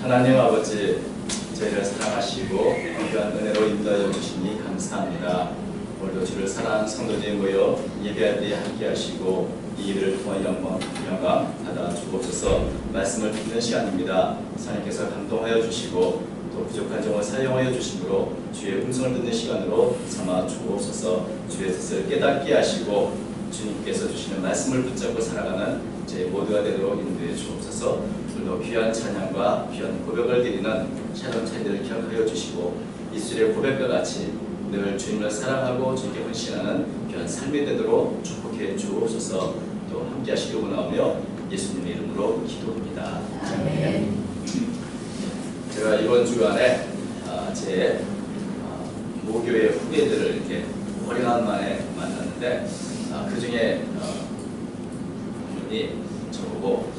하나님 아버지, 저희를 사랑하시고 귀한 은혜로 인도하여 주시니 감사합니다. 오늘도 주를 사랑하는 성도들이 모여 예배할 때 함께 하시고 이 일을 통하여 영광 받아 주옵소서. 말씀을 듣는 시간입니다. 하나님께서 감동하여 주시고 또 부족한 점을 사용하여 주심으로 주의 음성을 듣는 시간으로 삼아 주옵소서. 주의 뜻을 깨닫게 하시고 주님께서 주시는 말씀을 붙잡고 살아가는 제 모두가 되도록 인도해 주옵소서. 오늘도 귀한 찬양과 귀한 고백을 드리는 샬롬 차이들을 기억하여 주시고 이슬의 고백과 같이 늘 주님을 사랑하고 주님께 헌신하는 귀한 삶이 되도록 축복해 주옵소서. 또 함께 하시기 원하며 예수님의 이름으로 기도합니다. 아멘. 제가 이번 주간에 제 모교의 후배들을 이렇게 오래간 만에 만났는데 그 중에 한 분이 저보고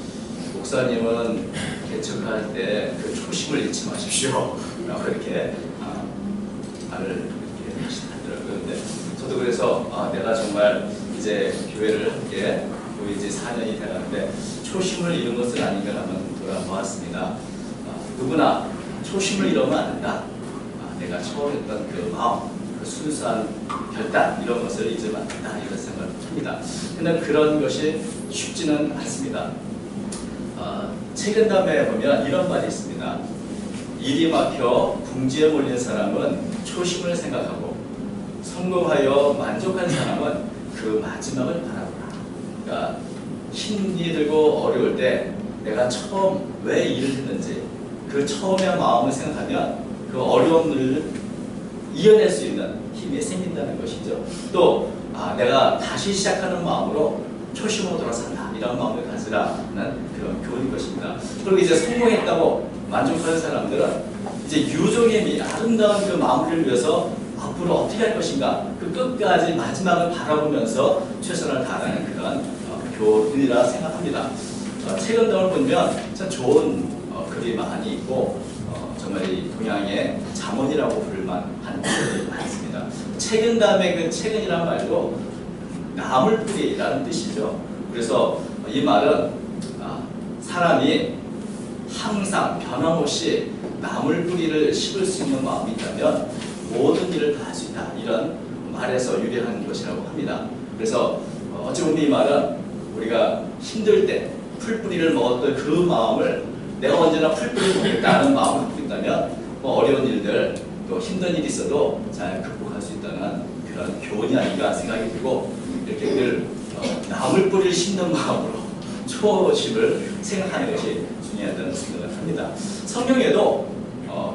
목사님은 개척할 때 그 초심을 잊지 마십시오 라고 이렇게 말을 이렇게 하시더라고요. 근데 저도 그래서 내가 정말 이제 교회를 함께 보이지 4년이 돼가는데 초심을 잃은 것은 아닌가 한번 돌아보았습니다. 누구나 초심을 잃으면 안 된다. 내가 처음 했던 그 마음, 그 순수한 결단 이런 것을 잊으면 안 된다 이런 생각을 합니다. 근데 그런 것이 쉽지는 않습니다. 책임담에 보면 이런 말이 있습니다. 일이 막혀 궁지에 몰린 사람은 초심을 생각하고 성공하여 만족한 사람은 그 마지막을 바라보라. 그러니까 힘이 들고 어려울 때 내가 처음 왜 일을 했는지 그 처음의 마음을 생각하면 그 어려움을 이겨낼 수 있는 힘이 생긴다는 것이죠. 또 내가 다시 시작하는 마음으로 초심으로 돌아선다 이런 마음을 가지라는 그런 교훈인 것입니다. 그리고 이제 성공했다고 만족하는 사람들은 이제 유종의 아름다운 그 마무리를 위해서 앞으로 어떻게 할 것인가 그 끝까지 마지막을 바라보면서 최선을 다하는 그런 교훈이라 생각합니다. 책임담을 보면 참 좋은 글이 많이 있고 정말 이 동양의 잠언이라고 부를만한 글이 많습니다. 책임담의 그 책임이란 말도 나물 뿌리라는 뜻이죠. 그래서 이 말은 사람이 항상 변함없이 나물 뿌리를 씹을 수 있는 마음이 있다면 모든 일을 다 할 수 있다 이런 말에서 유래한 것이라고 합니다. 그래서 어찌 보면 이 말은 우리가 힘들 때 풀뿌리를 먹었던 그 마음을 내가 언제나 풀뿌리를 먹겠다는 마음을 갖고 있다면 어려운 일들 또 힘든 일이 있어도 잘 극복할 수 있다는 그런 교훈이 아닌가 생각이 들고 이렇게 늘 나물 뿌리를 씹는 마음으로 초심을 생각하는 것이 중요하다는 생각을 합니다. 성경에도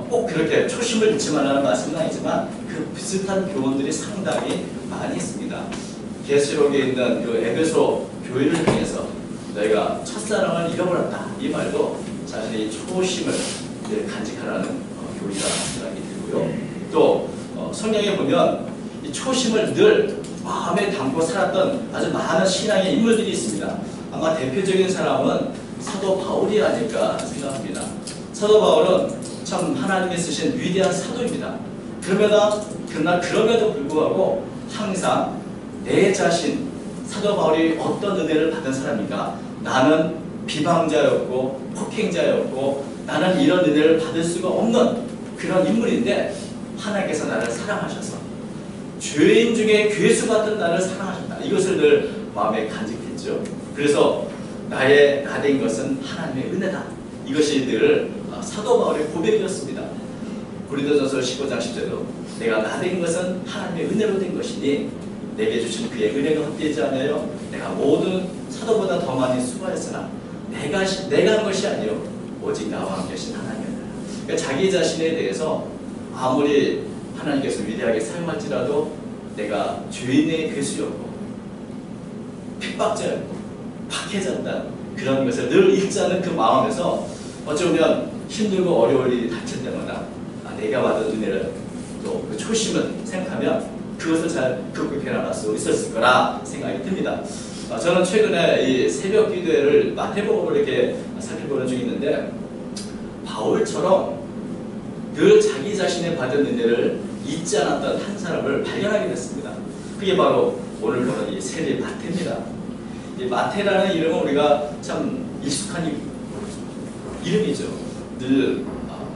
꼭 그렇게 초심을 잃지 말라는 말씀은 아니지만 그 비슷한 교훈들이 상당히 많이 있습니다. 계시록에 있는 그 에베소 교회를 통해서 너희가 첫사랑을 잃어버렸다 이 말도 자신의 초심을 간직하라는 교리라 생각이 들고요. 또 성경에 보면 이 초심을 늘 마음에 담고 살았던 아주 많은 신앙의 인물들이 있습니다. 아마 대표적인 사람은 사도 바울이 아닐까 생각합니다. 사도 바울은 참 하나님이 쓰신 위대한 사도입니다. 그럼에도 불구하고 항상 내 자신 사도 바울이 어떤 은혜를 받은 사람인가? 나는 비방자였고 폭행자였고 나는 이런 은혜를 받을 수가 없는 그런 인물인데 하나님께서 나를 사랑하셔서 죄인 중에 괴수 같은 나를 사랑하셨다. 이것을 늘 마음에 간직했죠. 그래서 나 된 것은 하나님의 은혜다. 이것이 늘 사도 바울의 고백이었습니다. 고린도전서 15장 10절도 내가 나 된 것은 하나님의 은혜로 된 것이니 내게 주신 그의 은혜가 헛되지 않아요. 내가 모든 사도보다 더 많이 수고했으나 내가 한 것이 아니요 오직 나와 함께 하신 하나님의 은혜라. 그러니까 자기 자신에 대해서 아무리 하나님께서 위대하게 사용할지라도 내가 죄인의 괴수였고 핍박자였고 박해졌다는 그런 것을 늘 잊지 않은 그 마음에서 어쩌면 힘들고 어려울 일이 닥칠 때마다 내가 받은 은혜를 또 그 초심을 생각하면 그것을 잘 극복해 나갈 수 있었을 거라 생각이 듭니다. 저는 최근에 이 새벽 기도회를 마태복음을 이렇게 살펴보는 중에 있는데 바울처럼 늘 자기 자신의 받은 은혜를 잊지 않았던 한 사람을 발견하게 됐습니다. 그게 바로 오늘 보는 이 세리 마태입니다. 이 마태라는 이름은 우리가 참 익숙한 이름이죠. 늘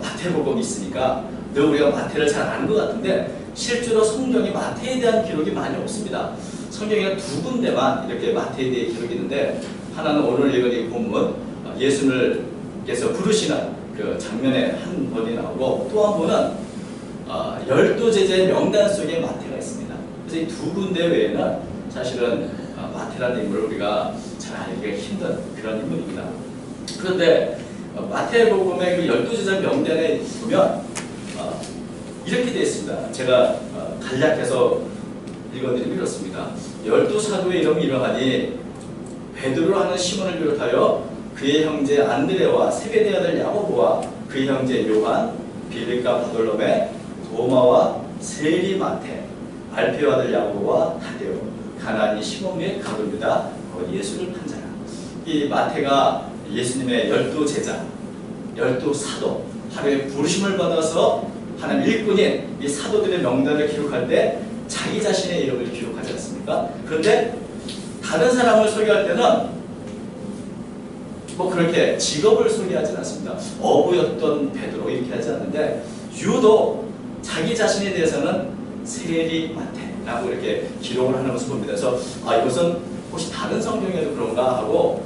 마태복음이 있으니까 늘 우리가 마태를 잘 아는 것 같은데 실제로 성경에 마태에 대한 기록이 많이 없습니다. 성경에 두 군데만 이렇게 마태에 대해 기록이 있는데 하나는 오늘 읽은 이 본문 예수님께서 부르시는 그 장면에 한 번이 나오고 또 한 번은 12제자의 명단 속에 마태가 있습니다. 그래서 이 두 군데 외에는 사실은 마태라는 인물을 우리가 잘 알기가 힘든 그런 인물입니다. 그런데 마태복음의 그 12제자 명단에 보면 이렇게 되어 있습니다. 제가 간략해서 읽어드리면 이렇습니다. 12사도의 이름이 이러하니 베드로로 하는 시몬을 비롯하여 그의 형제 안드레와 세베대의 아들 야고보와 그의 형제 요한, 빌립과 바돌로메, 도마와 세리 마테, 알페오 아들 야고보와 타데오, 가나니 시몬 및 가룟 유다, 예수를 판 자라. 이 마태가 예수님의 12제자, 12사도, 하루에 부르심을 받아서 하나님 일꾼인 이 사도들의 명단을 기록할 때 자기 자신의 이름을 기록하지 않습니까? 그런데 다른 사람을 소개할 때는 뭐 그렇게 직업을 소개하지 않습니다. 어부였던 베드로 이렇게 하지 않는데 유독 자기 자신에 대해서는 세리 마태라고 이렇게 기록을 하는 것을 봅니다. 그래서 이것은 혹시 다른 성경에도 그런가 하고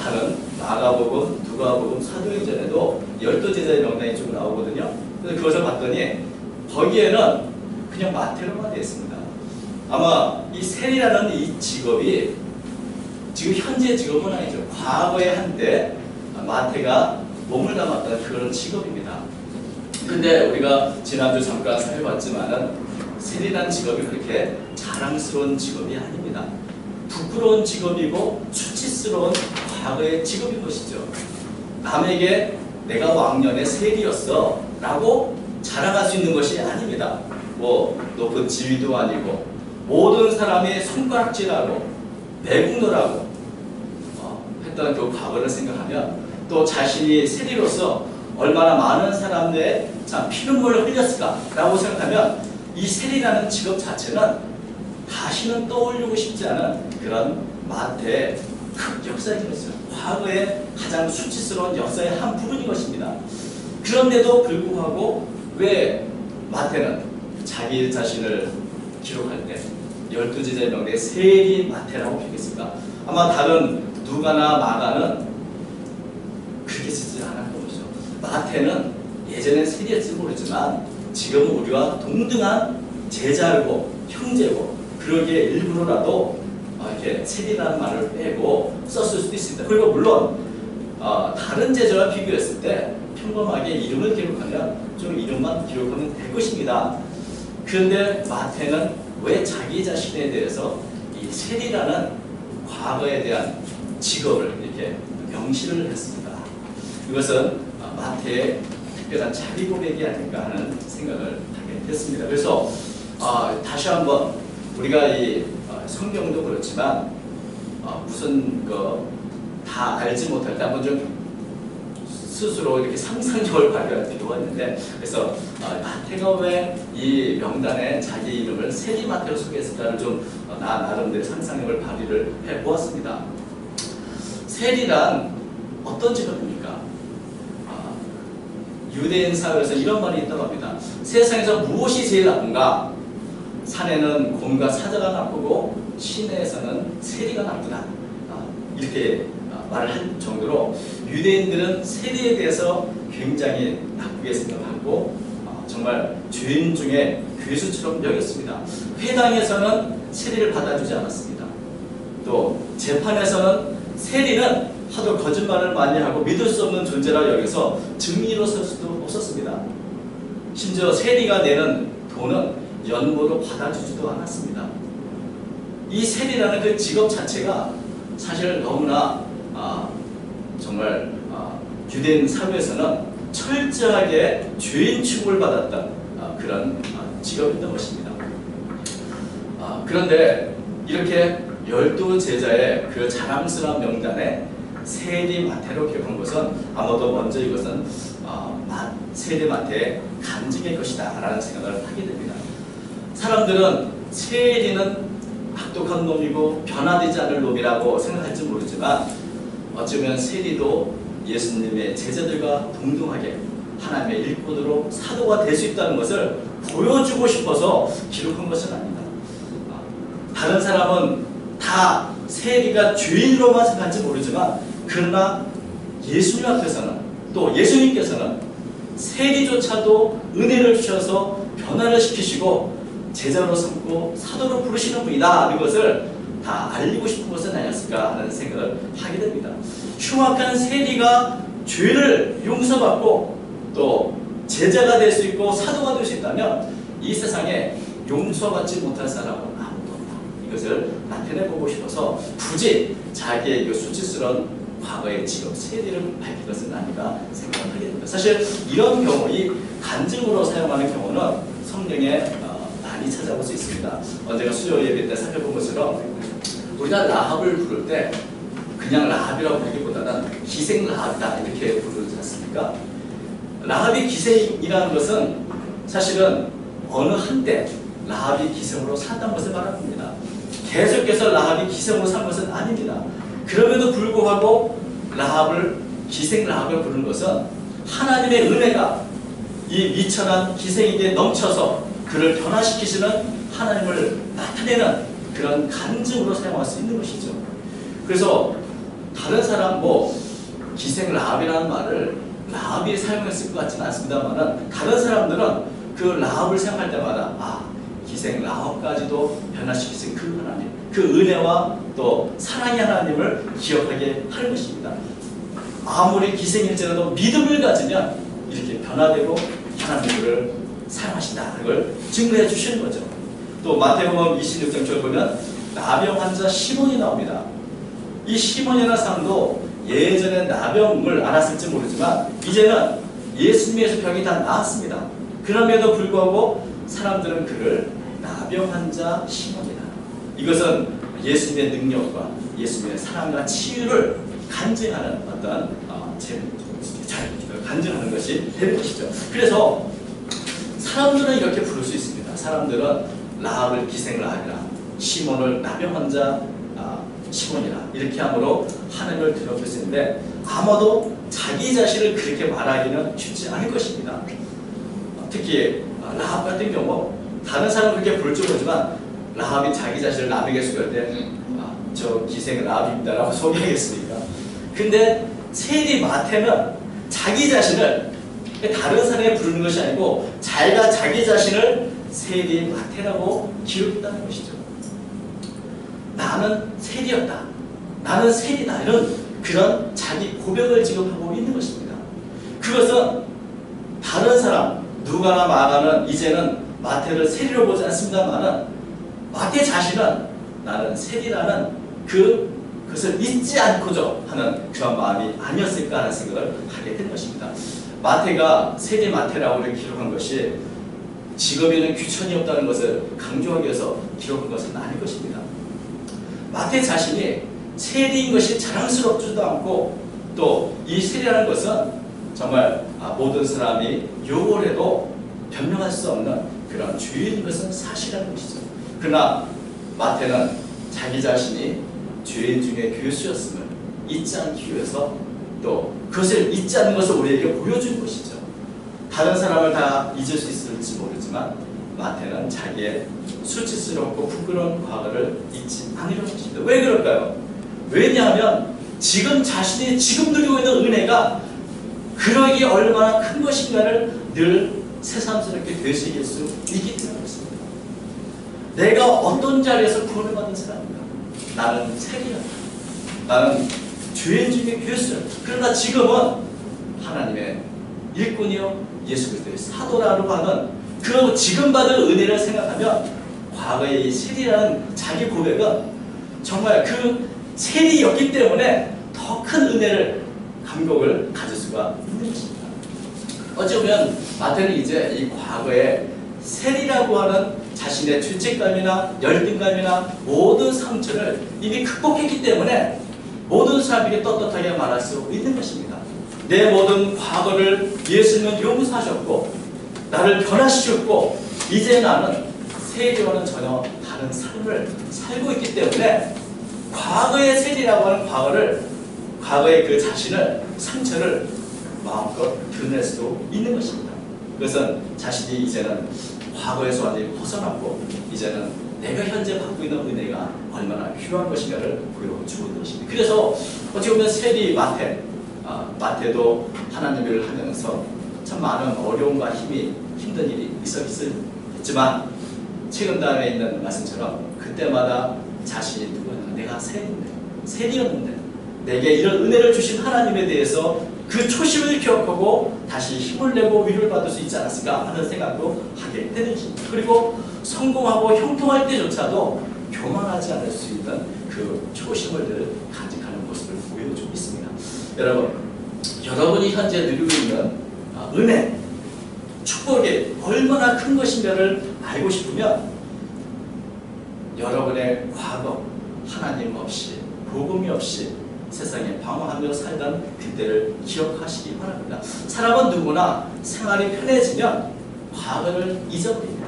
다른 마가복음, 누가복음, 사도행전에도 12제자의 명단이 좀 나오거든요. 그래서 그것을 봤더니 거기에는 그냥 마태로만 되어 있습니다. 아마 이 세리라는 이 직업이 지금 현재 직업은 아니죠. 과거에 한때 마태가 몸을 담았던 그런 직업입니다. 근데 우리가 지난주 잠깐 살펴봤지만은 세리라는 직업이 그렇게 자랑스러운 직업이 아닙니다. 부끄러운 직업이고 수치스러운 과거의 직업인 것이죠. 남에게 내가 왕년의 세리였어 라고 자랑할 수 있는 것이 아닙니다. 뭐 높은 지위도 아니고 모든 사람이 손가락질하고 매국노라고 했던 그 과거를 생각하면 또 자신이 세리로서 얼마나 많은 사람들의 피눈물을 흘렸을까 라고 생각하면 이 세리라는 직업 자체는 다시는 떠올리고 싶지 않은 그런 마태의 역사인 것이죠. 과거의 가장 수치스러운 역사의 한 부분인 것입니다. 그런데도 불구하고 왜 마태는 자기 자신을 기록할 때 12제자의 명단에 세리 마태라고 표기했습니다. 아마 다른 누가나 마가는 그렇게 쓰지 않았던 것이죠. 마태는 예전엔 세리였을지 모르지만 지금은 우리와 동등한 제자고 형제고 그러기에 일부러라도 이렇게 세리라는 말을 빼고 썼을 수도 있습니다. 그리고 물론 다른 제자와 비교했을 때 평범하게 이름을 기록하면 좀 이름만 기록하면 될 것입니다. 그런데 마태는 왜 자기 자신에 대해서 이 세리라는 과거에 대한 직업을 이렇게 명시를 했습니다. 이것은 마태의 특별한 자기 고백이 아닌가 하는 생각을 하게 됐습니다. 그래서 다시 한번 우리가 이 성경도 그렇지만 무슨 다 알지 못할 때 한번 좀 스스로 이렇게 상상력을 발휘할 필요가 있는데 그래서 마태가 왜 이 명단에 자기 이름을 세리 마태로 소개했을까를 좀 나름대로 상상력을 발휘를 해보았습니다. 세리란 어떤 직업입니까? 유대인 사회에서 이런 말이 있다고 합니다. 세상에서 무엇이 제일 나쁜가? 산에는 곰과 사자가 나쁘고 시내에서는 세리가 나쁘다. 이렇게 말을 할 정도로 유대인들은 세리에 대해서 굉장히 나쁘게 생각하고 정말 죄인 중에 괴수처럼 여겼습니다. 회당에서는 세리를 받아주지 않았습니다. 또 재판에서는 세리는 하도 거짓말을 많이 하고 믿을 수 없는 존재라 여기서 증인으로 설 수도 없었습니다. 심지어 세리가 내는 돈은 연보로 받아주지도 않았습니다. 이 세리라는 그 직업 자체가 사실 너무나 정말 유대인 사회에서는 철저하게 죄인 취급을 받았던 그런 직업이었던 것입니다. 그런데 이렇게 12제자의 그 자랑스러운 명단에 세리 마태로 기록한 것은 아마도 먼저 이것은 세리 마태의 간증일 것이다 라는 생각을 하게 됩니다. 사람들은 세리는 악독한 놈이고 변화되지 않을 놈이라고 생각할지 모르지만 어쩌면 세리도 예수님의 제자들과 동등하게 하나님의 일꾼으로 사도가 될 수 있다는 것을 보여주고 싶어서 기록한 것은 아닙니다. 다른 사람은 다 세리가 죄인으로만 생각할지 모르지만 그러나 예수님 앞에서는 또 예수님께서는 세리조차도 은혜를 주셔서 변화를 시키시고 제자로 삼고 사도로 부르시는 분이다 하는 것을 다 알리고 싶은 것은 아니었을까 하는 생각을 하게 됩니다. 흉악한 세리가 죄를 용서받고 또 제자가 될 수 있고 사도가 될 수 있다면 이 세상에 용서받지 못할 사람은 아무도 없다. 이것을 나타내보고 싶어서 굳이 자기의 그 수치스러운 과거의 직업 세리를 밝힌 것은 아닌가 생각을 하게 됩니다. 사실 이런 경우, 이 간증으로 사용하는 경우는 성경에 많이 찾아볼 수 있습니다. 언제가 수요 예배 때 살펴본 것처럼 우리가 라합을 부를 때 그냥 라합이라고 부르기보다는 기생 라합이다 이렇게 부르지 않습니까? 라합이 기생이라는 것은 사실은 어느 한때 라합이 기생으로 살던 것을 말합니다. 계속해서 라합이 기생으로 산 것은 아닙니다. 그럼에도 불구하고 라합을 기생 라합을 부르는 것은 하나님의 은혜가 이 미천한 기생에게 넘쳐서 그를 변화시키시는 하나님을 나타내는 그런 간증으로 사용할 수 있는 것이죠. 그래서 다른 사람 기생 라합이라는 말을 라합이 사용했을 것 같지는 않습니다만 다른 사람들은 그 라합을 생각할 때마다 기생 라합까지도 변화시키신 그 하나님, 그 은혜와 또 사랑의 하나님을 기억하게 하는 것입니다. 아무리 기생일지라도 믿음을 가지면 이렇게 변화되고 하나님을 사랑하신다는 걸 증거해 주시는 거죠. 또 마태복음 26장 보면 나병 환자 시몬이 나옵니다. 이 시몬이라는 사람도 예전에 나병을 앓았을지 모르지만 이제는 예수님에서 병이 다 나았습니다. 그럼에도 불구하고 사람들은 그를 나병 환자 시몬이다. 이것은 예수님의 능력과 예수님의 사랑과 치유를 간증하는 어떤 간증하는 것이 되는 것이죠. 그래서 사람들은 이렇게 부를 수 있습니다. 사람들은 라합을 기생 라합이라, 시몬을 나병 환자 시몬이라 이렇게 함으로 하나님을 드러낼 수 있는데 아마도 자기 자신을 그렇게 말하기는 쉽지 않을 것입니다. 특히 라합 같은 경우 다른 사람은 그렇게 부를 줄 모르지만 라합이 자기 자신을 남에게 소개할 때 저 기생 라합입니다 라고 소개하겠습니까? 근데 세리 마태는 자기 자신을 다른 사람이 부르는 것이 아니고 자기가 자기 자신을 세리 마태라고 기록했다는 것이죠. 나는 세리였다. 나는 세리다. 이런 그런 자기 고백을 지금 하고 있는 것입니다. 그것은 다른 사람 누가나 마가는 이제는 마태를 세리로 보지 않습니다만은 마태 자신은 나는 세리라는 그것을 잊지 않고자 하는 그런 마음이 아니었을까 하는 생각을 하게 된 것입니다. 마태가 세리 마태라고 기록한 것이 직업에는 귀천이 없다는 것을 강조하기 위해서 기록한 것은 아닐 것입니다. 마태 자신이 세리인 것이 자랑스럽지도 않고 또 이 세리라는 것은 정말 모든 사람이 욕을 해도 변명할 수 없는 그런 죄인 것은 사실이라는 것이죠. 그러나 마태는 자기 자신이 죄인 중에 교수였음을 잊지 않기 위해서 또 그것을 잊지 않는 것을 우리에게 보여주는 것이죠. 다른 사람을 다 잊을 수 있을지 모르지만 마태는 자기의 수치스럽고 부끄러운 과거를 잊지 않으려는 것입니다. 왜 그럴까요? 왜냐하면 지금 자신이 지금 누리고 있는 은혜가 그러기 얼마나 큰 것인가를 늘 새삼스럽게 되새길 수 있기 때문에 그렇습니다. 내가 어떤 자리에서 구원을 받은 사람인가? 나는 세리였다. 나는 죄인 중에 괴수였다. 그러나 지금은 하나님의 일꾼이요 예수 그리스도의 사도라고 하는 그 지금 받은 은혜를 생각하면 과거의 이 세리라는 자기 고백은 정말 그 세리였기 때문에 더 큰 은혜를 감격을 가질 수가 있는 것입니다. 어찌 보면 마태는 이제 이 과거의 세리라고 하는 자신의 죄책감이나 열등감이나 모든 상처를 이미 극복했기 때문에 모든 사람에게 떳떳하게 말할 수 있는 것입니다. 내 모든 과거를 예수님은 용서하셨고 나를 변화시켰고 이제 나는 세리와는 전혀 다른 삶을 살고 있기 때문에 과거의 세리라고 하는 과거의 그 자신을 상처를 마음껏 드러낼 수도 있는 것입니다. 그것은 자신이 이제는 과거에서 완전히 벗어났고 이제는 내가 현재 받고 있는 은혜가 얼마나 필요한 것인가를 보여주는 것입니다. 그래서 어떻게 보면 세리 마태도 하나님 일을 하면서 참 많은 어려움과 힘든 일이 있었지만 최근 다음에 있는 말씀처럼 그때마다 자신이 누구였나 내가 세리였는데 내게 이런 은혜를 주신 하나님에 대해서 그 초심을 기억하고 다시 힘을 내고 위로를 받을 수 있지 않았을까 하는 생각도 하게 되는 것입니다. 그리고 성공하고 형통할 때조차도 교만하지 않을 수 있는 그 초심을 늘 간직하는 모습을 보여주고 있습니다. 여러분이 현재 누리고 있는 은혜, 축복이 얼마나 큰 것인가를 알고 싶으면 여러분의 과거 하나님 없이 복음이 없이 세상에 방황하며 살던 그때를 기억하시기 바랍니다. 사람은 누구나 생활이 편해지면 과거를 잊어버립니다.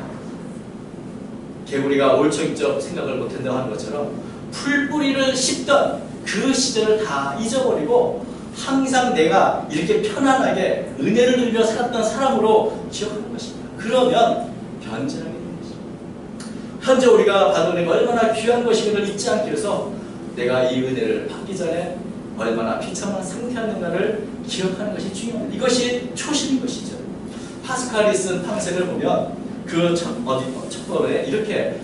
개구리가 올초익적 생각을 못한다고 하는 것처럼 풀뿌리를 씹던 그 시절을 다 잊어버리고 항상 내가 이렇게 편안하게 은혜를 누리며 살았던 사람으로 기억하는 것입니다. 그러면 변질하게 되는 것입니다. 현재 우리가 받은 은혜가 얼마나 귀한 것인가를 잊지 않기 위해서 내가 이 은혜를 받기 전에 얼마나 비참한 상태였는가를 기억하는 것이 중요합니다. 이것이 초심인 것이죠. 파스칼이 쓴 팜셋을 보면 그 첫 번에 이렇게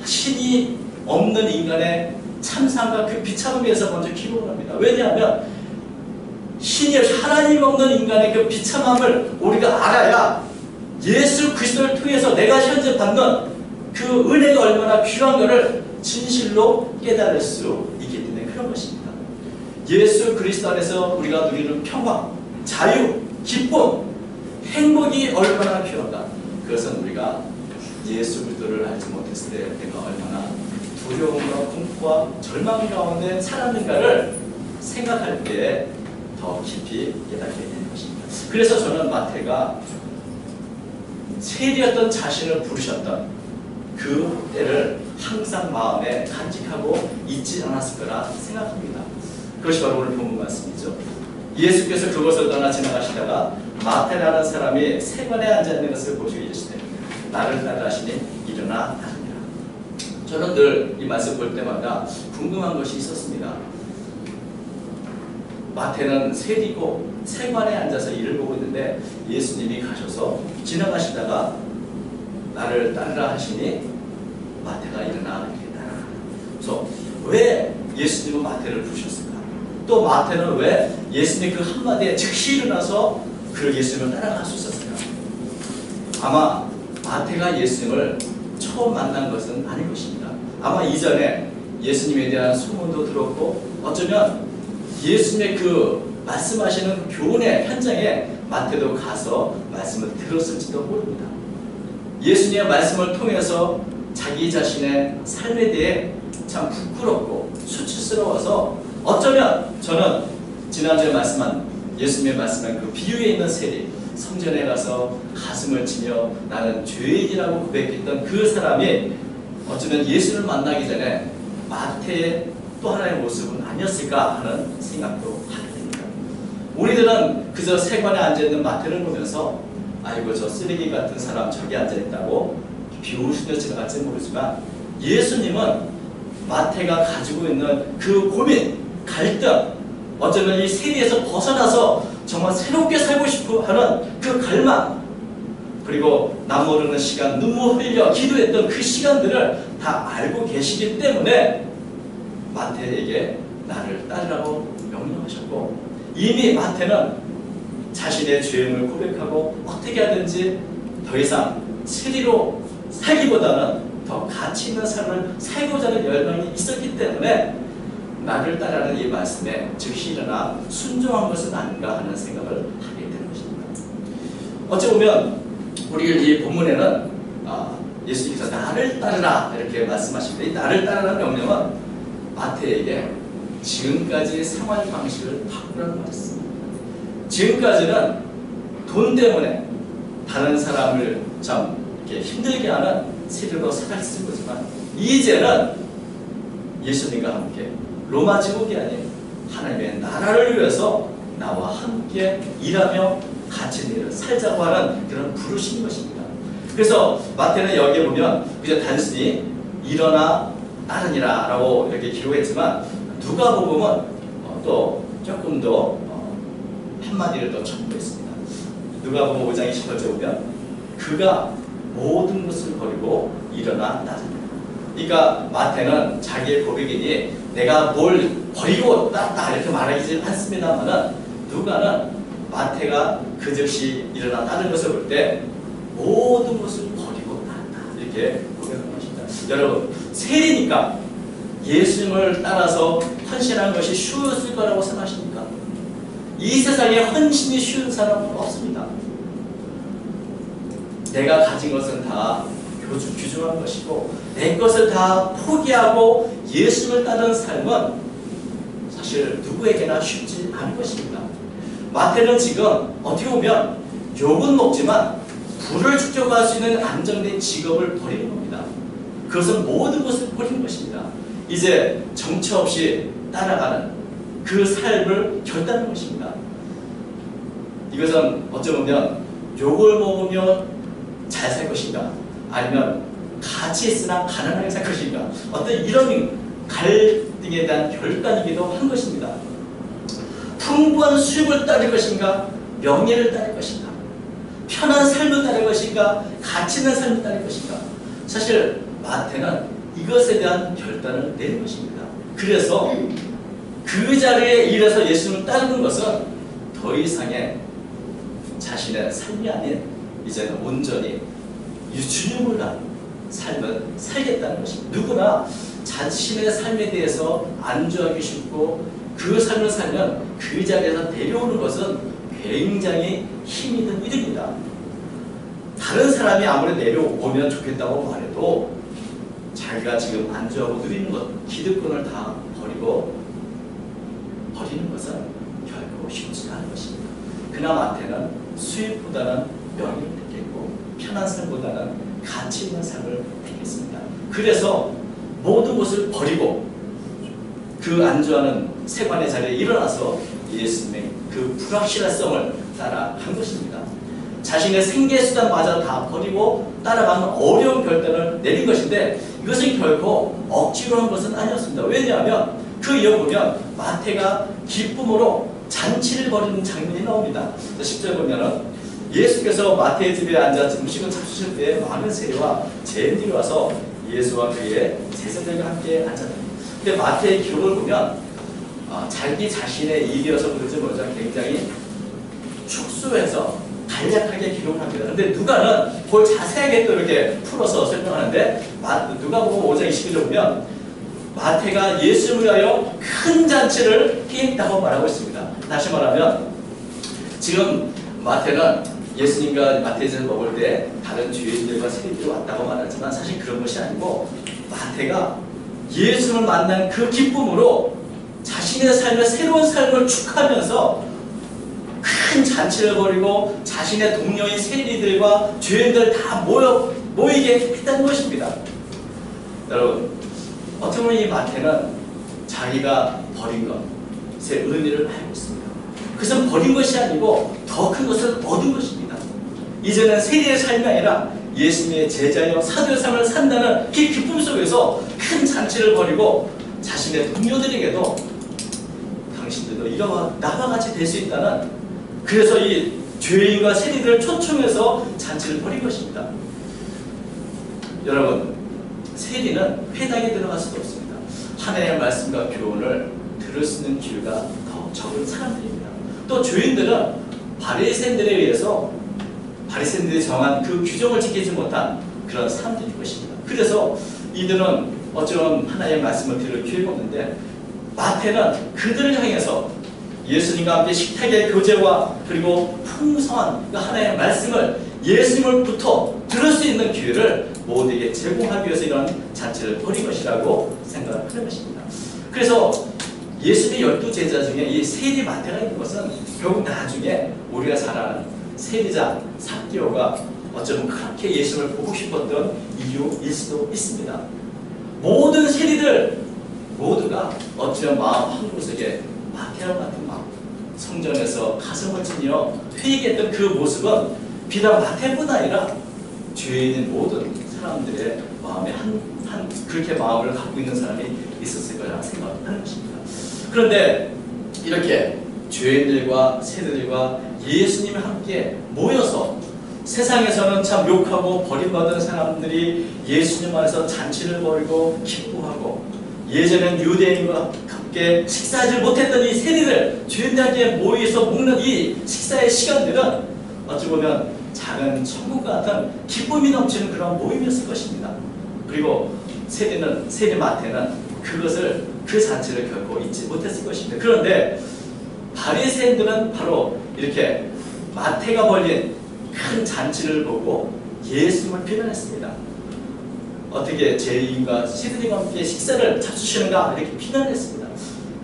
신이 없는 인간의 참상과 그 비참함에 대해서 먼저 기록을 합니다. 왜냐하면 신이 하나님 없는 인간의 그 비참함을 우리가 알아야 예수 그리스도를 통해서 내가 현재 받는 그 은혜가 얼마나 필요한가를 진실로 깨달을 수 있기 때문에 그런 것입니다. 예수 그리스도 안에서 우리가 누리는 평화, 자유, 기쁨, 행복이 얼마나 필요한가. 그것은 우리가 예수 그리스도를 알지 못했을 때 내가 얼마나 두려움과 공포와 절망 가운데 살았는가를 생각할 때 더 깊이 깨닫게 되는 것입니다. 그래서 저는 마태가 세리였던 자신을 부르셨던 그 때를 항상 마음에 간직하고 잊지 않았을 거라 생각합니다. 그것이 바로 오늘 본문 말씀이죠. 예수께서 그곳을 떠나 지나가시다가 마태라는 사람이 세관에 앉아있는 것을 보시고 이르시되 나를 따르시니 일어나 따르니라. 저는 늘 이 말씀 볼 때마다 궁금한 것이 있었습니다. 마태는 세리고 세관에 앉아서 일을 보고 있는데 예수님이 가셔서 지나가시다가 나를 따르라 하시니 마태가 일어나 이렇게 따라. 그래서 왜 예수님은 마태를 부르셨을까? 또 마태는 왜 예수님 그 한마디에 즉시 일어나서 그 예수님을 따라갈 수 있었을까? 아마 마태가 예수님을 처음 만난 것은 아닐 것입니다. 아마 이전에 예수님에 대한 소문도 들었고 어쩌면 예수님의 그 말씀하시는 교훈의 현장에 마태도 가서 말씀을 들었을지도 모릅니다. 예수님의 말씀을 통해서 자기 자신의 삶에 대해 참 부끄럽고 수치스러워서 어쩌면 저는 지난주에 말씀한 예수님의 말씀한 그 비유에 있는 세리 성전에 가서 가슴을 치며 나는 죄인이라고 고백했던 그 사람이 어쩌면 예수를 만나기 전에 마태의 또 하나의 모습은 아니었을까 하는 생각도 하게 됩니다. 우리들은 그저 세관에 앉아있는 마태를 보면서 아이고 저 쓰레기 같은 사람 저기 앉아있다고 비웃으며 지나갈지 모르지만 예수님은 마태가 가지고 있는 그 고민, 갈등, 어쩌면 이 세리에서 벗어나서 정말 새롭게 살고 싶어 하는 그 갈망, 그리고 남 모르는 시간, 눈물 흘려 기도했던 그 시간들을 다 알고 계시기 때문에 마태에게 나를 따르라고 명령하셨고 이미 마태는 자신의 죄음을 고백하고 어떻게 하든지 더 이상 세리로 살기보다는 더 가치 있는 삶을 살고자 하는 열망이 있었기 때문에 나를 따르는 이 말씀에 즉시 일어나 순종한 것은 아닌가 하는 생각을 하게 되는 것입니다. 어찌 보면 우리 이 본문에는 예수님께서 나를 따르라 이렇게 말씀하십니다. 이 나를 따르라는 명령은 마태에게 지금까지의 생활 방식을 바꾸라는 말씀입니다. 지금까지는 돈 때문에 다른 사람을 참 이렇게 힘들게 하는 세리로 살았을 거지만 이제는 예수님과 함께 로마 제국이 아닌 하나님의 나라를 위해서 나와 함께 일하며 같이 살자고 하는 그런 부르심인 것입니다. 그래서 마태는 여기에 보면 그저 단순히 일어나 따르니라 라고 이렇게 기록했지만 누가복음은 또 조금 더 한마디를 더 첨부했습니다. 누가복음 5장 28절 보면 그가 모든 것을 버리고 일어나 따르니라. 그러니까 마태는 자기의 고백이니 내가 뭘 버리고 따르다 이렇게 말하지 않습니다만은 누가는 마태가 그 즉시 일어나 따르는 것을 볼 때 모든 것을 버리고 따른다 이렇게 고백하는 것입니다. 여러분 세리니까 예수님을 따라서 헌신하는 것이 쉬웠을 거라고 생각하십니까? 이 세상에 헌신이 쉬운 사람은 없습니다. 내가 가진 것은 다 귀중한 것이고 내 것을 다 포기하고 예수님을 따르는 삶은 사실 누구에게나 쉽지 않은 것입니다. 마태는 지금 어떻게 보면 욕은 먹지만 부를 축적할 수 있는 안정된 직업을 버리는 겁니다. 그것은 모든 것을 버리는 것입니다. 이제 정처 없이 따라가는 그 삶을 결단하는 것입니다. 이것은 어쩌면 욕을 먹으며 잘 살 것인가 아니면 가치 있으나 가난하게 살 것인가 어떤 이런 갈등에 대한 결단이기도 한 것입니다. 풍부한 수입을 따를 것인가 명예를 따를 것인가 편한 삶을 따를 것인가 가치 있는 삶을 따를 것인가 사실 마태는 이것에 대한 결단을 내린 것입니다. 그래서 그 자리에 일해서 예수님을 따르는 것은 더 이상의 자신의 삶이 아닌 이제는 온전히 주님을 위한 삶을 살겠다는 것입니다. 누구나 자신의 삶에 대해서 안주하기 쉽고 그 삶을 살면 그 자리에서 내려오는 것은 굉장히 힘이 든 일입니다. 다른 사람이 아무리 내려오면 좋겠다고 말해도 자기가 지금 안주하고 누리는 것, 기득권을 다 버리는 것은 결코 쉽지 않은 것입니다. 그러나 마태는 수입보다는 명예를 택했고 편한 삶보다는 가치 있는 삶을 택했습니다. 그래서 모든 것을 버리고 그 안주하는 세관의 자리에 일어나서 예수님의 그 불확실성을 따라간 것입니다. 자신의 생계수단마저 다 버리고 따라가는 어려운 결단을 내린 것인데 이것은 결코 억지로 한 것은 아니었습니다. 왜냐하면 그 이어 보면 마태가 기쁨으로 잔치를 벌이는 장면이 나옵니다. 10절 보면은 예수께서 마태의 집에 앉아 음식을 잡수실 때 많은 세리와 죄인들이 와서 예수와 그의 제자들과 함께 앉았다. 근데 마태의 기록을 보면 자기 자신의 일이어서 그런지 모르지만 굉장히 축소해서 간략하게 기록을 합니다. 근데 누가는 그걸 자세하게 또 이렇게 풀어서 설명하는데 누가복음 5장 29절 보면 마태가 예수를 위하여 큰 잔치를 했다고 말하고 있습니다. 다시 말하면 지금 마태는 예수님과 마태에서 먹을 때 다른 죄인들과 세리들이 왔다고 말하지만 사실 그런 것이 아니고 마태가 예수를 만난 그 기쁨으로 자신의 삶의 새로운 삶을 축하하면서 큰 잔치를 벌이고 자신의 동료인 세리들과 죄인들 다 모이게 했다는 것입니다. 여러분 어떻게 보면 이 마태는 자기가 버린 것의 의미를 알고 있습니다. 그것은 버린 것이 아니고 더 큰 것을 얻은 것입니다. 이제는 세리의 삶이 아니라 예수님의 제자여 사도의 삶을 산다는 그 기쁨 속에서 큰 잔치를 벌이고 자신의 동료들에게도 당신들도 이와 나와 같이 될 수 있다는 그래서 이 죄인과 세리들을 초청해서 잔치를 벌인 것입니다. 여러분 세리는 회당에 들어갈 수도 없습니다. 하나님의 말씀과 교훈을 들을 수 있는 기회가 더 적은 사람들입니다. 또 죄인들은 바리새인들에 의해서 바리새인들이 정한 그 규정을 지키지 못한 그런 사람들일 것입니다. 그래서 이들은 어쩌면 하나님의 말씀을 들을 기회가 없는데 마태는 그들을 향해서 예수님과 함께 식탁의 교제와 그리고 풍성한 그 하나님의 말씀을 예수님으로부터 들을 수 있는 기회를 모두에게 제공하기 위해서 이런 잔치를 벌인 것이라고 생각을 하는 것입니다. 그래서 예수님의 12제자 중에 이 세리 마태가 있는 것은 결국 나중에 우리가 잘 아는 세리자 삭개오가 어쩌면 그렇게 예수님을 보고 싶었던 이유일 수도 있습니다. 모든 세리들 모두가 어쩌면 마음 한 구석에 마태와 같은 마음 성전에서 가슴을 찌며 회개했던 그 모습은 비단 마태뿐 아니라 죄에 있는 모든 사람들의 마음에 그렇게 마음을 갖고 있는 사람이 있었을 거라 생각하는 것입니다. 그런데 이렇게 죄인들과 세리들과 예수님이 함께 모여서 세상에서는 참 욕하고 버림받은 사람들이 예수님 안에서 잔치를 벌이고 기뻐하고, 예전엔 유대인과 함께 식사하지 못했던 이 세리들, 죄인들에게 모여서 먹는 이 식사의 시간들은 어찌 보면 작은 천국 같은 기쁨이 넘치는 그런 모임이었을 것입니다. 그리고 세리 마태는 그 잔치를 결코 잊지 못했을 것입니다. 그런데 바리새인들은 바로 이렇게 마태가 벌린 큰 잔치를 보고 예수님을 비난했습니다. 어떻게 죄인과 세리들과 함께 식사를 잡수시는가 이렇게 비난했습니다.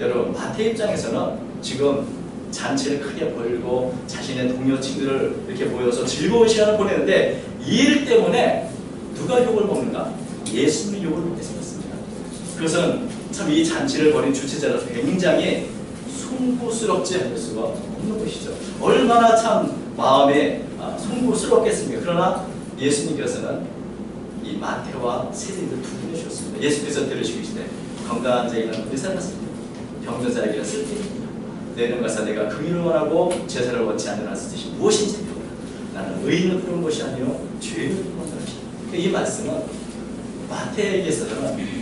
여러분, 마태 입장에서는 지금 잔치를 크게 벌이고 자신의 동료 친구들을 이렇게 모여서 즐거운 시간을 보내는데, 이 일 때문에 누가 욕을 먹는가? 예수님이 욕을 먹게 생겼습니다. 그것은 참 이 잔치를 벌인 주최자로서 굉장히 송구스럽지 않을 수가 없는 것이죠. 얼마나 참 마음에 송구스럽겠습니까? 그러나 예수님께서는 이 마태와 세리들 두 분을 주셨습니다. 예수께서 들으시기시되 건강한 자에게는 의사를 씁니다. 병든 자에게는 쓸데입니다. 내는 가서 내가 긍휼을 원하고 제사를 원치 않는 뜻이 무엇인지 배우라. 나는 의인을 부른 것이 아니요 죄인을 부른 것이다. 이 말씀은 마태에게서는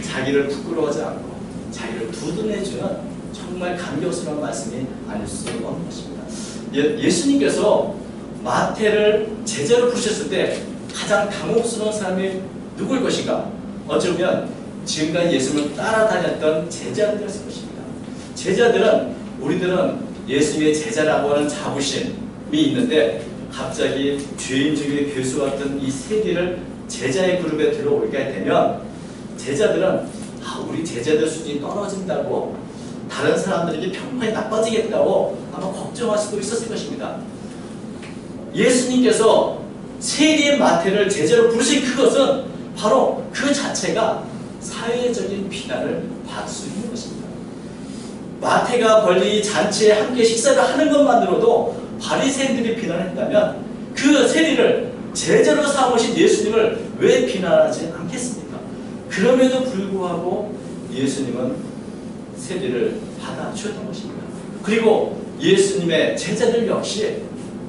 자기를 부끄러워하지 않고 자기를 두둔해주는 정말 감격스러운 말씀이 아닐 수 없는 것입니다. 예수님께서 마태를 제자로 부르셨을 때 가장 당혹스러운 사람이 누구일 것인가? 어쩌면 지금까지 예수님을 따라다녔던 제자들이었을 것입니다. 우리들은 예수님의 제자라고 하는 자부심이 있는데, 갑자기 죄인 중에 괴수 같은 이 세리를 제자의 그룹에 들어오게 되면 제자들은 우리 제자들 수준이 떨어진다고, 다른 사람들에게 평판이 나빠지겠다고 아마 걱정할 수도 있었을 것입니다. 예수님께서 세리의 마태를 제자로 부르신 그것은 바로 그 자체가 사회적인 비난을 받을 수 있는 것입니다. 마태가 벌린 잔치에 함께 식사를 하는 것만으로도 바리새인들이 비난했다면, 그 세리를 제자로 삼으신 예수님을 왜 비난하지 않겠습니까? 그럼에도 불구하고 예수님은 세리를 받아주셨던 것입니다. 그리고 예수님의 제자들 역시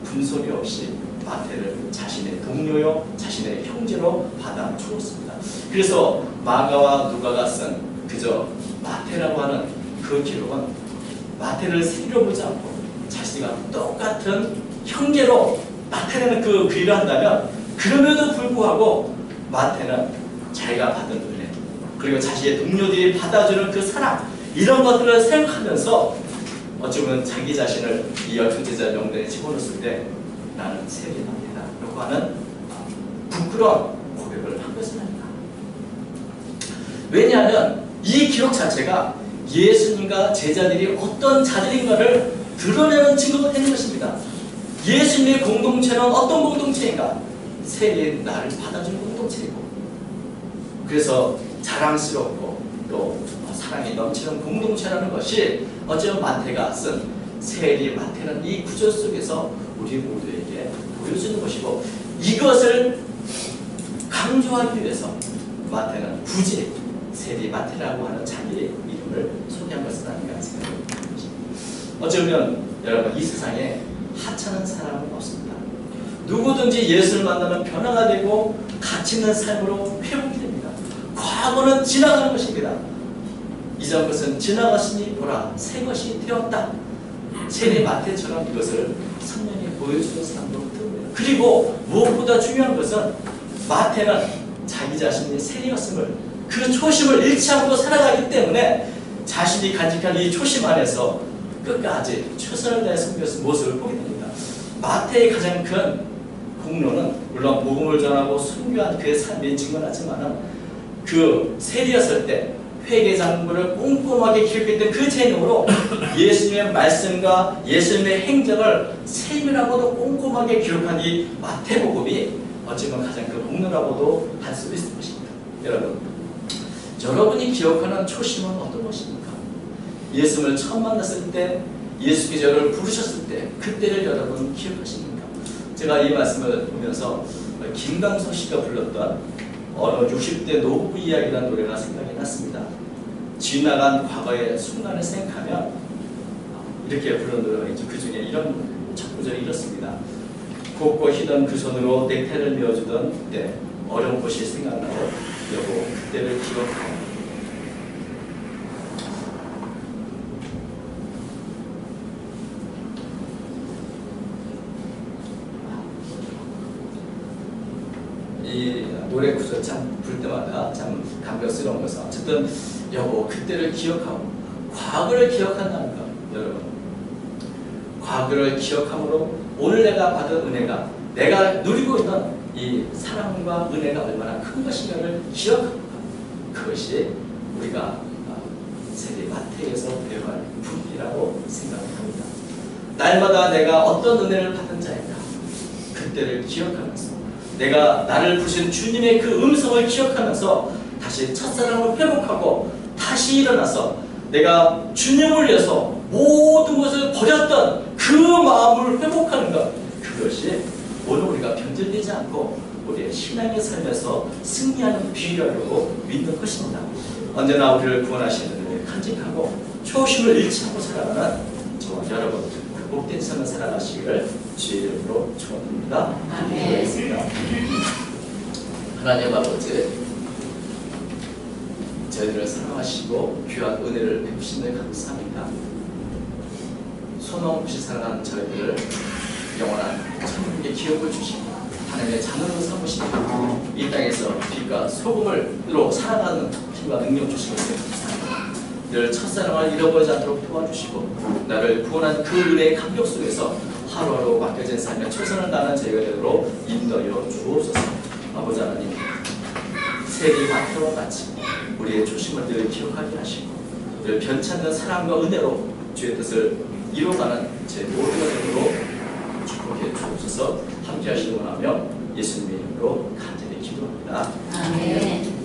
분소리 없이 마태를 자신의 동료요, 자신의 형제로 받아주었습니다. 그래서 마가와 누가가 쓴 그저 마태라고 하는 그 기록은 마태를 세리로 보지 않고 자신과 똑같은 형제로 나타내는 그 글을 한다면, 그럼에도 불구하고 마태는 자기가 받은 은혜, 그리고 자신의 동료들이 받아주는 그 사랑, 이런 것들을 생각하면서 어쩌면 자기 자신을 이 열두 제자 명단에 집어넣었을 때 나는 세리 마태다 라고 하는 부끄러운 고백을 한 것은 아니다. 왜냐하면 이 기록 자체가 예수님과 제자들이 어떤 자들인가를 드러내는 증거가 되는 것입니다. 예수님의 공동체는 어떤 공동체인가? 세리의 나를 받아주는 공동체이고, 그래서 자랑스럽고 또 사랑이 넘치는 공동체라는 것이 어쩌면 마태가 쓴 세리 마태는 이 구절 속에서 우리 모두에게 보여주는 것이고, 이것을 강조하기 위해서 마태는 굳이 세리 마태라고 하는 자기의 이름을 소개한 것은 아닌가 생각합니다. 어쩌면 여러분, 이 세상에 하찮은 사람은 없습니다. 누구든지 예수를 만나면 변화가 되고 가치 있는 삶으로 회복이 됩니다. 과거는 지나가는 것입니다. 이전 것은 지나갔으니 보라 새 것이 되었다. 세리 마태처럼 이것을 선명히 보여주는 사람으로 됩니다. 그리고 무엇보다 중요한 것은 마태는 자기 자신이 세리였음을, 그 초심을 잃지 않고 살아가기 때문에 자신이 간직한 이 초심 안에서 끝까지 최선을 다해 섬겼을 모습을 보게 됩니다. 마태의 가장 큰 공로는 물론 복음을 전하고 순교한 그의 삶이 증언하지만, 그 세리였을 때 회개장부를 꼼꼼하게 기록했던 그 재능으로 예수님의 말씀과 예수님의 행적을 세밀하고도 꼼꼼하게 기록한 이 마태복음이 어쩌면 가장 큰 공로라고도 할 수 있을 것입니다. 여러분이 기억하는 초심은 어떤 것입니까? 예수님을 처음 만났을 때 예수께서 저를 부르셨을 때 그때를 여러분 기억하십니까? 제가 이 말씀을 보면서 김광석 씨가 불렀던 어느 60대 노부 이야기라는 노래가 생각이 났습니다. 지나간 과거의 순간을 생각하면 이렇게 부른 노래가 있죠. 그 중에 이런 첫 구절이 이렇습니다. 곱고 희던 그 손으로 내 태를 메어주던 때 어려운 것이 생각나고 여보 그때를 기억하오. 이 노래 구절 참 부를 때마다 참 감격스러운 것은 어쨌든 여보 그때를 기억하고 과거를 기억한다는 것 여러분 과거를 기억함으로 오늘 내가 받은 은혜가 내가 누리고 있는 이 사랑과 은혜가 얼마나 큰 것인가를 기억하는 것 그것이 우리가 세계 마태에서 배워야 할 분이라고 생각합니다. 날마다 내가 어떤 은혜를 받은 자인가 그때를 기억하면서 내가 나를 부르신 주님의 그 음성을 기억하면서 다시 첫사랑을 회복하고 다시 일어나서 내가 주님을 위해서 모든 것을 버렸던 그 마음을 회복하는 것 그것이 오늘 우리가 변질되지 않고 우리의 신앙의 삶에서 승리하는 비결이라고 믿는 것입니다. 언제나 우리를 구원하시는 은혜를 간직하고 초심을 잃지 않고 살아가는 저와 여러분 복된 삶을 살아가시기를 주의 이름으로 축원합니다. 아멘. 하나님 아버지 저희들을 사랑하시고 귀한 은혜를 베푸시는 데 감사합니다. 소망 없이 살아가는 저희들을 영원한 천국의 기업을 주시고 하나님의 자녀로 삼으시고 이 땅에서 빛과 소금으로 살아가는 힘과 능력 주시는 데 감사합니다. 늘 첫사랑을 잃어버리지 않도록 도와주시고 나를 구원한 그 은혜의 감격 속에서 하루하루 맡겨진 삶에 최선을 다하는 저희가 되도록 인도하여 주옵소서. 아버지 하나님 세리 마태와 같이 우리의 초심을 늘 기억하게 하시고 늘 변찮는 사랑과 은혜로 주의 뜻을 이뤄가는 제 모두가 되도록 축복해 주옵소서. 함께 하시기 원하며 예수님의 이름으로 간절히 기도합니다. 아멘.